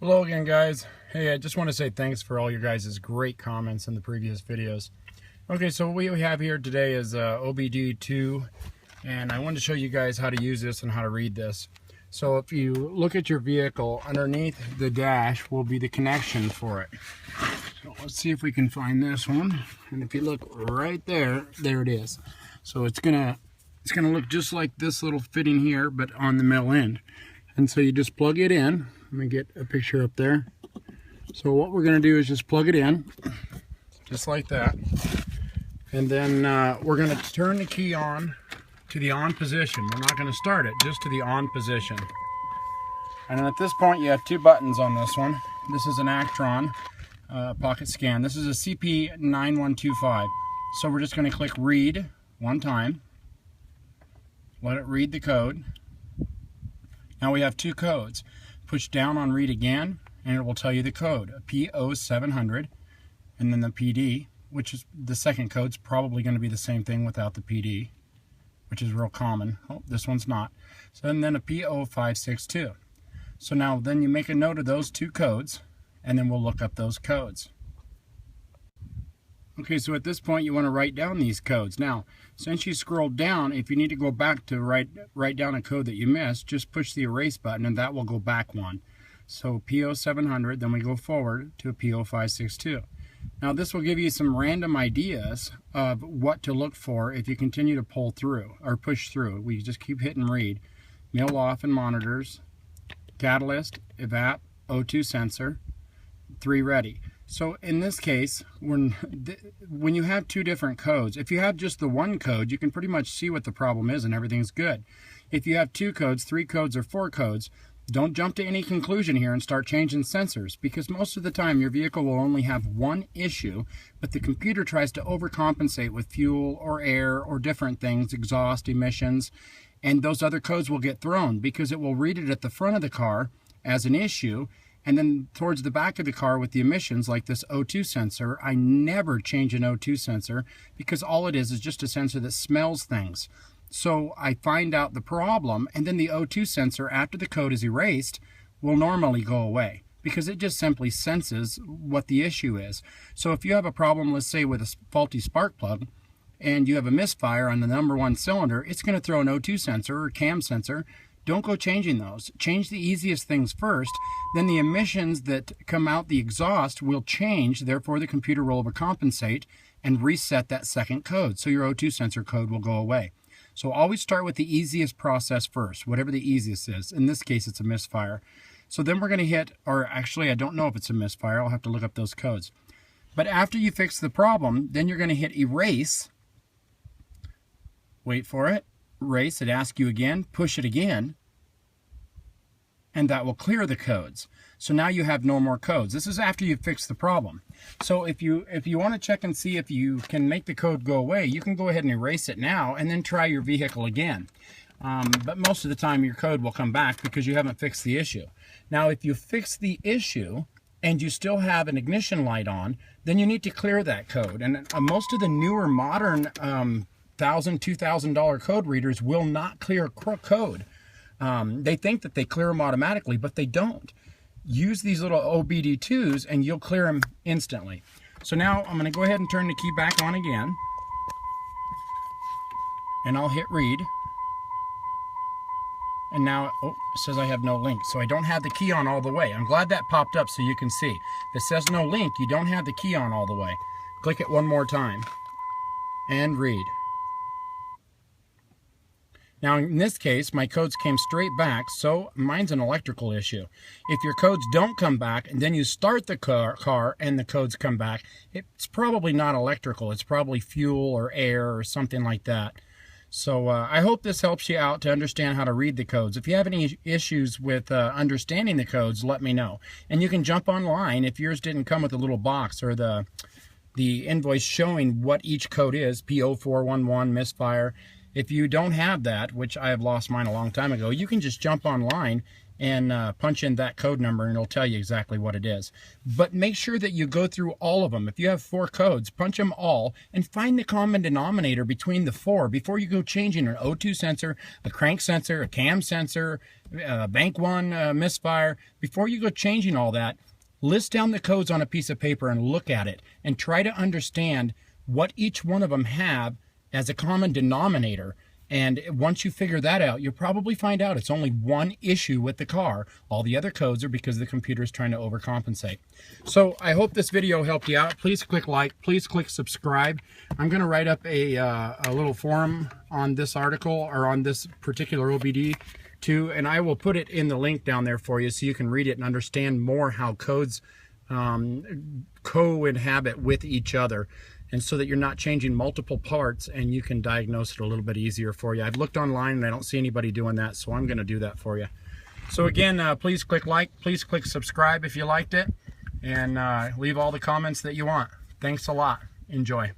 Hello again, guys. Hey, I just want to say thanks for all your guys' great comments in the previous videos. Okay, so what we have here today is OBD2, and I wanted to show you guys how to use this and how to read this. So if you look at your vehicle, underneath the dash will be the connection for it. So let's see if we can find this one. And if you look right there, there it is. So it's gonna look just like this little fitting here, but on the middle end. And so you just plug it in. Let me get a picture up there. So what we're going to do is just plug it in, just like that. And then we're going to turn the key on to the on position. We're not going to start it, just to the on position. And then at this point you have two buttons on this one. This is an Actron pocket scan. This is a CP9125. So we're just going to click read one time. Let it read the code. Now we have two codes. Push down on read again, and it will tell you the code, a P0700, and then the PD, which is the second code's probably going to be the same thing without the PD, which is real common. Oh, this one's not. So and then a P0562. So now then you make a note of those two codes, and then we'll look up those codes. Okay, so at this point you want to write down these codes. Now, since you scrolled down, if you need to go back to write down a code that you missed, just push the erase button and that will go back one. So P0700, then we go forward to a P0562. Now this will give you some random ideas of what to look for if you continue to pull through or push through. We just keep hitting read. Mill off and monitors, catalyst, evap, O2 sensor, 3 ready. So in this case, when you have two different codes, if you have just the one code, you can pretty much see what the problem is and everything's good. If you have two codes, 3 codes, or 4 codes, don't jump to any conclusion here and start changing sensors, because most of the time your vehicle will only have one issue, but the computer tries to overcompensate with fuel or air or different things, exhaust, emissions, and those other codes will get thrown because it will read it at the front of the car as an issue. And then towards the back of the car with the emissions, like this O2 sensor, I never change an O2 sensor because all it is just a sensor that smells things. So I find out the problem, and then the O2 sensor, after the code is erased, will normally go away because it just simply senses what the issue is. So if you have a problem, let's say with a faulty spark plug, and you have a misfire on the number 1 cylinder, it's going to throw an O2 sensor or cam sensor. Don't go changing those. Change the easiest things first, then the emissions that come out the exhaust will change, therefore the computer will overcompensate and reset that second code, so your O2 sensor code will go away. So always start with the easiest process first, whatever the easiest is. In this case, it's a misfire. So then we're going to hit, or actually I don't know if it's a misfire, I'll have to look up those codes. But after you fix the problem, then you're going to hit erase, wait for it, erase, it asks you again, push it again, and that will clear the codes. So now you have no more codes. This is after you fix the problem. So if you want to check and see if you can make the code go away, you can go ahead and erase it now and then try your vehicle again. But most of the time your code will come back because you haven't fixed the issue. Now if you fix the issue and you still have an ignition light on, then you need to clear that code. And most of the newer modern $1,000, $2,000 code readers will not clear code. They think that they clear them automatically, but they don't. Use these little OBD2s and you'll clear them instantly. So now I'm going to go ahead and turn the key back on again. And I'll hit read. And now, oh, it says I have no link. So I don't have the key on all the way. I'm glad that popped up so you can see. If it says no link, you don't have the key on all the way. Click it one more time. And read. Now in this case, my codes came straight back, so mine's an electrical issue. If your codes don't come back and then you start the car and the codes come back, it's probably not electrical. It's probably fuel or air or something like that. So I hope this helps you out to understand how to read the codes. If you have any issues with understanding the codes, let me know. And you can jump online if yours didn't come with a little box or the invoice showing what each code is, P0411, misfire. If you don't have that, which I have lost mine a long time ago, you can just jump online and punch in that code number and it'll tell you exactly what it is. But make sure that you go through all of them. If you have 4 codes, punch them all and find the common denominator between the 4 before you go changing an O2 sensor, a crank sensor, a cam sensor, bank 1 misfire. Before you go changing all that, list down the codes on a piece of paper and look at it and try to understand what each one of them have as a common denominator. And once you figure that out, you'll probably find out it's only one issue with the car. All the other codes are because the computer is trying to overcompensate. So I hope this video helped you out. Please click like, please click subscribe. I'm going to write up a little forum on this article or on this particular OBD too, and I will put it in the link down there for you so you can read it and understand more how codes co-inhabit with each other, and so that you're not changing multiple parts and you can diagnose it a little bit easier for you. I've looked online and I don't see anybody doing that, so I'm going to do that for you. So again, please click like, please click subscribe if you liked it, and leave all the comments that you want. Thanks a lot. Enjoy.